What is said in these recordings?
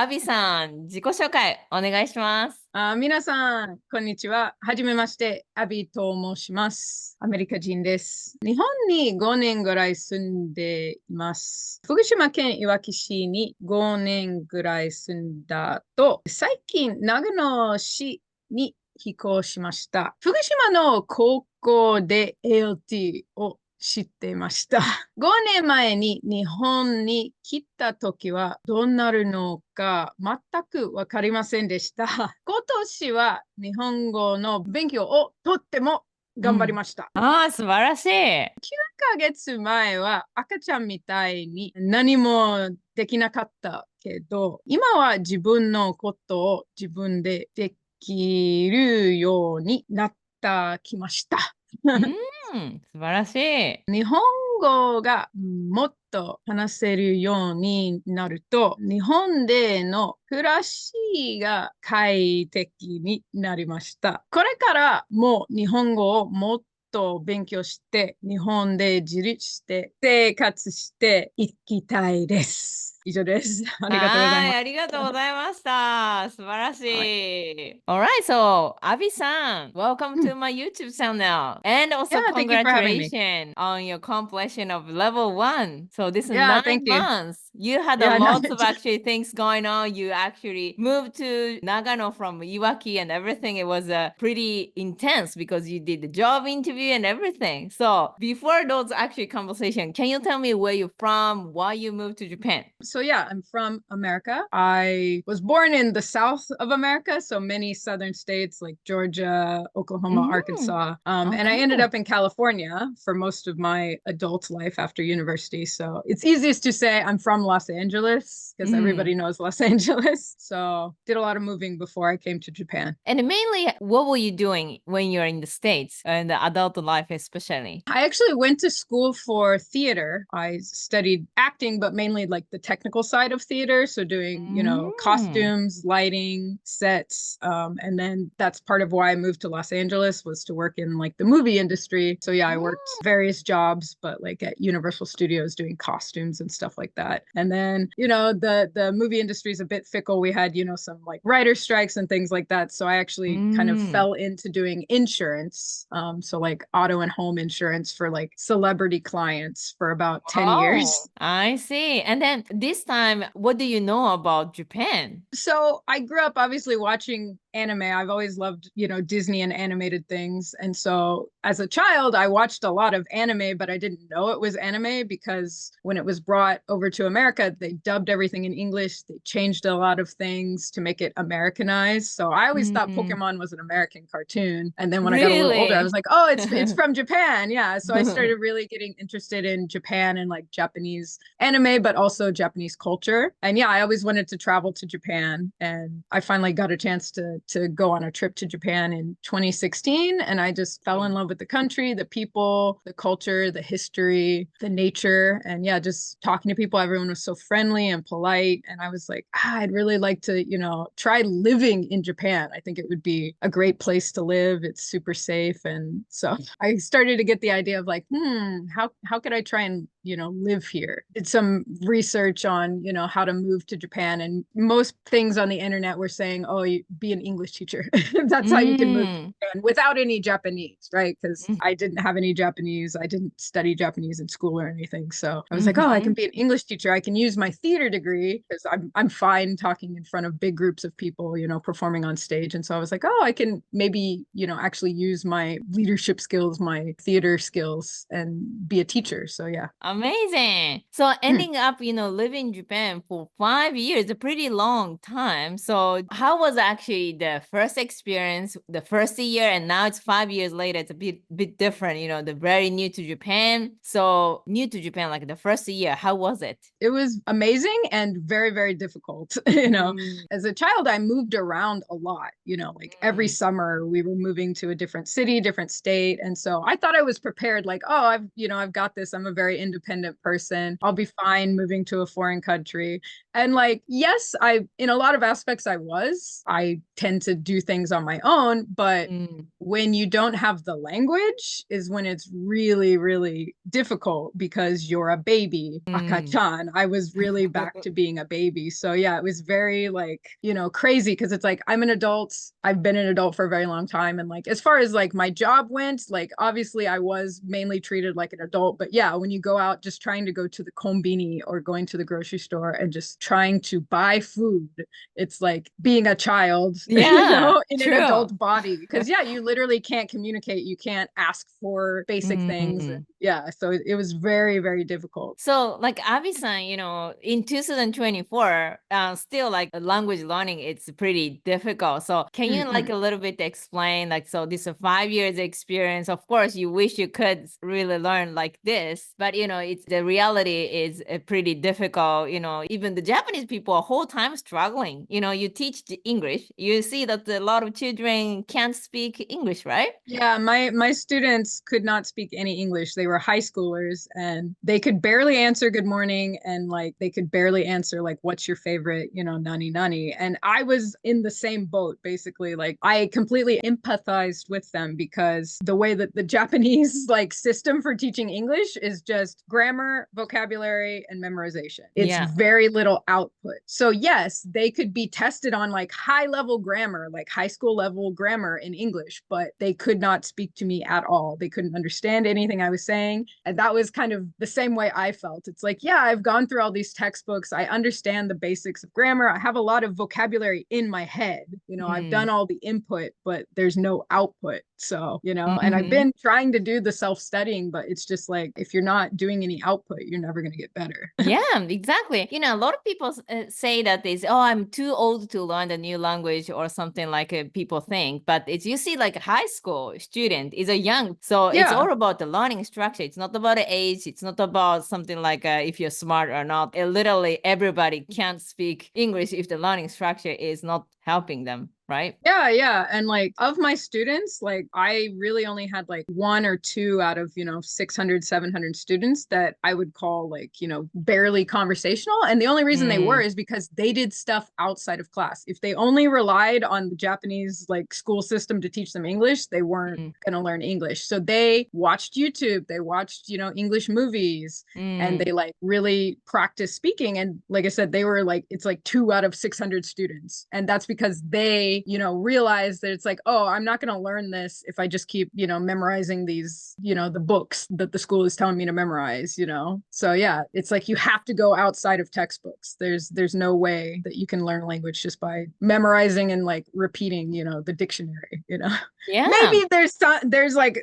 アビさん、自己紹介お願いします。皆さん、こんにちは。はじめまして、アビと申します。アメリカ人です。日本に5年ぐらい住んでいます。福島県いわき市に5年ぐらい住んだと、最近、長野市に引っ越しました。福島の高校で ALT を知っていました。5年前に日本に来た時はどうなるのか全くわかりませんでした。今年は日本語の勉強をとっても頑張りうん。ました。ああ、素晴らしい。9ヶ月前は赤ちゃんみたいに何もできなかったけど、今は自分のことを自分でできるようになったきました。うん、素晴らしい。日本語がもっと話せるようになると、日本での暮らしが快適になりました。これからも日本語をもっと勉強して、日本で自立して生活していきたいです。以上です。ありがとうございはい、ます。ありがとうございました。素晴らしはい。い。Alright, so, Avi-san, welcome うん。to my YouTube channel. And also Yeah, thank you for having me. congratulations on your completion of level 1. So this is Yeah, 9 thank you. months. You had a Yeah, no, lot of actually things going on. You actually moved to Nagano from Iwaki and everything. It was pretty intense because you did the job interview and everything. So before those actually conversation, can you tell me where you're from, why you moved to Japan? So yeah, I'm from America. I was born in the south of America, so many southern states like Georgia, Oklahoma, Mm-hmm. Arkansas. And I ended Okay. up in California for most of my adult life after university. So it's easiest to say I'm from Los Angeles because everybody Mm. knows Los Angeles. So did a lot of moving before I came to Japan. And mainly, what were you doing when you're in the States and the adult life, especially? I actually went to school for theater. I studied acting, but mainly like the technical side of theater. So doing, Mm. costumes, lighting, sets. And then that's part of why I moved to Los Angeles was to work in like the movie industry. So yeah, I worked various jobs, but like at Universal Studios doing costumes and stuff like that. And then, the movie industry is a bit fickle. We had, some like writer strikes and things like that. So I actually kind of Mm. fell into doing insurance. So like auto and home insurance for like celebrity clients for about 10 Oh, years. I see. And then this time, what do you know about Japan? So I grew up obviously watching anime. I've always loved, Disney and animated things. And so as a child, I watched a lot of anime, but I didn't know it was anime because when it was brought over to America, they dubbed everything in English. They changed a lot of things to make it Americanized. So I always thought Mm. Pokemon was an American cartoon. And then when I got a little older, I was Really? like, oh, it's from Japan. Yeah. So I started really getting interested in Japan and like Japanese anime, but also Japanese culture. And yeah, I always wanted to travel to Japan. And I finally got a chance to go on a trip to Japan in 2016. And I just fell in love with the country, the people, the culture, the history, the nature. And yeah, just talking to people, everyone was so friendly and polite. And I was like, I'd really like to, try living in Japan. I think it would be a great place to live. It's super safe. And so I started to get the idea of like, how could I try and live here? Did some research on, how to move to Japan. And most things on the internet were saying, oh, you be an English teacher. That's how you can move to Mm. Japan without any Japanese, right? Because Mm. I didn't have any Japanese. I didn't study Japanese in school or anything. So I was like, oh, I can Mhm. be an English teacher. I can use my theater degree because I'm fine talking in front of big groups of people, performing on stage. And so I was like, oh, I can maybe, actually use my leadership skills, my theater skills and be a teacher. So yeah. Amazing. So Hmm. ending up, living in Japan for 5 years, a pretty long time. So how was actually the first experience, the first year, and now it's 5 years later, it's a bit different, the very new to Japan. So new to Japan, like the first year, how was it? It was amazing and very, very difficult. Mm. As a child, I moved around a lot, like every Mm. summer we were moving to a different city, different state. And so I thought I was prepared, like, oh, I've got this. I'm a very independent independent person. I'll be fine moving to a foreign country. And like, yes, in a lot of aspects, I tend to do things on my own, but Mm. when you don't have the language is when it's really, really difficult because you're a baby, Mm. akachan. I was really back to being a baby. So yeah, it was very like, crazy because it's like I'm an adult. I've been an adult for a very long time. And like, as far as like my job went, like obviously I was mainly treated like an adult. But yeah, when you go out just trying to go to the kombini or going to the grocery store and just trying to buy food, it's like being a child, Yeah, in an true. adult body. Because yeah, you literally can't communicate. You can't ask for basic things. Mm. Yeah, so it was very, very difficult. So, like Abbie-san, in 2024, still like language learning, it's pretty difficult. So, can you like Mm-mm. a little bit explain, like, so this is a 5 years experience. Of course, you wish you could really learn like this, but it's the reality is pretty difficult. Even the Japanese people are whole time struggling. You teach the English, you see that a lot of children can't speak English, right? Yeah, my students could not speak any English. They were high schoolers and they could barely answer good morning and like they could barely answer like what's your favorite, nani nani. And I was in the same boat basically. Like I completely empathized with them because the way that the Japanese like system for teaching English is just grammar, vocabulary, and memorization. It's Yeah. very little output. So yes, they could be tested on like high level grammar, like high school level grammar in English, but they could not speak to me at all. They couldn't understand anything I was saying. And that was kind of the same way I felt. It's like, yeah, I've gone through all these textbooks. I understand the basics of grammar. I have a lot of vocabulary in my head. I've done Mm. all the input, but there's no output. So, and I've Mhm. been trying to do the self studying, but it's just like if you're not doing any output, you're never going to get better. Yeah, exactly. A lot of people say that oh, I'm too old to learn a new language or something like people think. But it's you see, like high school student is a young, so it's Yeah. all about the learning structure. It's not about the age. It's not about something like if you're smart or not. Literally, everybody can't speak English if the learning structure is not helping them, right? Yeah, yeah. And like of my students, like I really only had like one or two out of, 600, 700 students that I would call like, barely conversational. And the only reason they were Mm. is because they did stuff outside of class. If they only relied on the Japanese like school system to teach them English, they weren't Mm. going to learn English. So they watched YouTube, they watched, English movies, and Mm. they like really practiced speaking. And like I said, they were like, it's like two out of 600 students. And that's because they, realize that it's like, oh, I'm not going to learn this if I just keep, memorizing these, the books that the school is telling me to memorize. So yeah, it's like you have to go outside of textbooks. There's no way that you can learn language just by memorizing and like repeating, the dictionary. Yeah. Maybe there's like,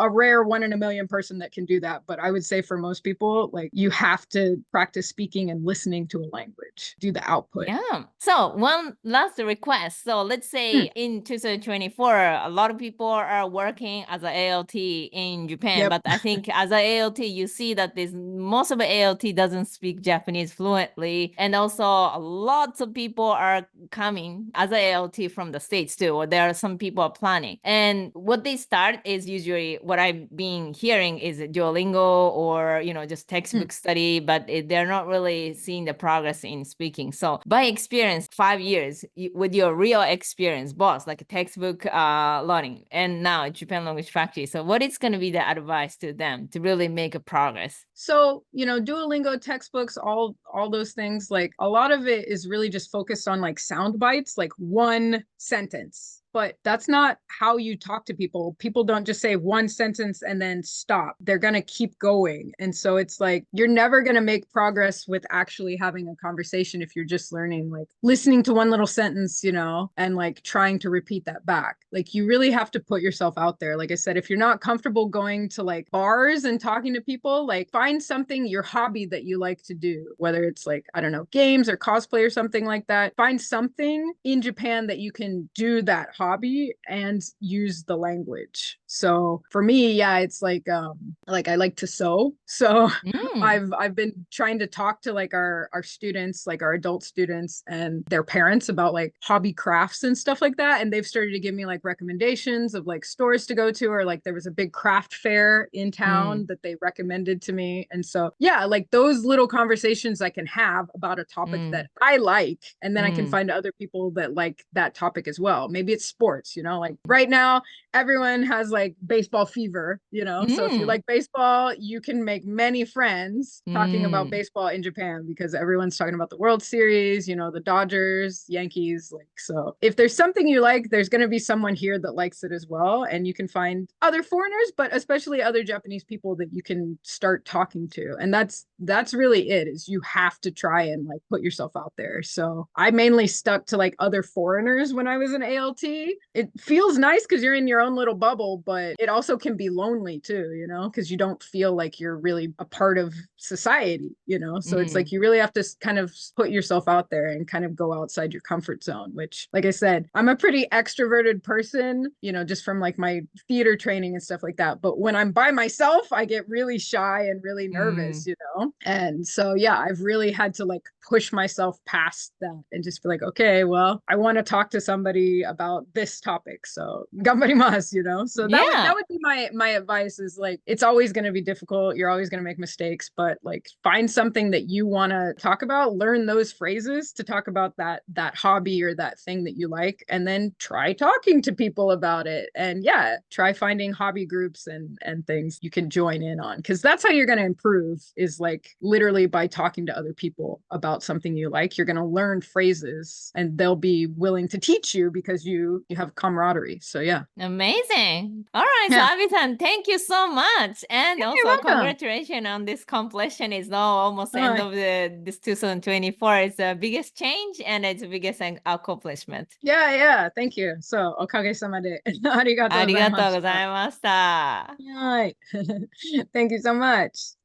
a rare one in a million person that can do that, but I would say for most people, like you have to practice speaking and listening to a language, do the output. Yeah. So one last request. So let's Hmm. say in 2024, a lot of people are working as a ALT in Japan, Yep. but I think as a ALT, you see that this most of the ALT doesn't speak Japanese fluently, and also lots of people are coming as a ALT from the States too, or there are some people are planning. And what they start is usually what I've been hearing is Duolingo or just Hmm. textbook study, but they're not really seeing the progress in speaking. So by experience, 5 years with your real experience, boss, like a textbook learning, and now Japan Language Factory. So what is going to be the advice to them to really make a progress? So, Duolingo textbooks, all those things, like a lot of it is really just focused on like sound bites, like one sentence. But that's not how you talk to people. People don't just say one sentence and then stop. They're going to keep going. And so it's like you're never going to make progress with actually having a conversation if you're just learning, like listening to one little sentence, and like trying to repeat that back. Like you really have to put yourself out there. Like I said, if you're not comfortable going to like bars and talking to people, like find something, your hobby that you like to do, whether it's like, I don't know, games or cosplay or something like that. Find something in Japan that you can do that hobby hobby and use the language. So for me, yeah, it's like I like to sew. So Mm, I've been trying to talk to like our students, like our adult students and their parents about like hobby crafts and stuff like that. And they've started to give me like recommendations of like stores to go to, or like there was a big craft fair in town mm, that they recommended to me. And so yeah, like those little conversations I can have about a topic that mm, I like, and then I can mm, find other people that like that topic as well. Maybe it's sports, you know, like right now everyone has like baseball fever, you know. So if you mm, like baseball, you can make many friends talking about mm. baseball in Japan because everyone's talking about the World Series, you know, the Dodgers, Yankees. Like, so if there's something you like, there's going to be someone here that likes it as well. And you can find other foreigners, but especially other Japanese people that you can start talking to. And that's really it, is you have to try and like put yourself out there. So I mainly stuck to like other foreigners when I was in ALT. It feels nice because you're in your own little bubble, but it also can be lonely too, you know, because you don't feel like you're really a part of society, you know. So it's like Mm. you really have to kind of put yourself out there and kind of go outside your comfort zone, which, like I said, I'm a pretty extroverted person, you know, just from like my theater training and stuff like that. But when I'm by myself, I get really shy and really nervous, Mm. you know. And so yeah, I've really had to like push myself past that and just be like, okay, well, I want to talk to somebody about this topic. So gambarimasu, you know. So that Yeah. would be my advice, is like it's always going to be difficult. You're always going to make mistakes, but like find something that you want to talk about, learn those phrases to talk about that hobby or that thing that you like, and then try talking to people about it. And yeah, try finding hobby groups and things you can join in on, because that's how you're going to improve, is like literally by talking to other people about something you like. You're going to learn phrases and they'll be willing to teach you because you have camaraderie. So yeah. Amazing. All right. So Yeah. Abitan, thank you so much. And Yeah, you're also welcome. congratulations on this completion. It's now almost the end Uh, of this 2024. It's the biggest change and it's the biggest accomplishment. yeah, yeah. Thank you. So, おかげさまで。ありがとうございました。ありがとうございました。はい。Thank you so much.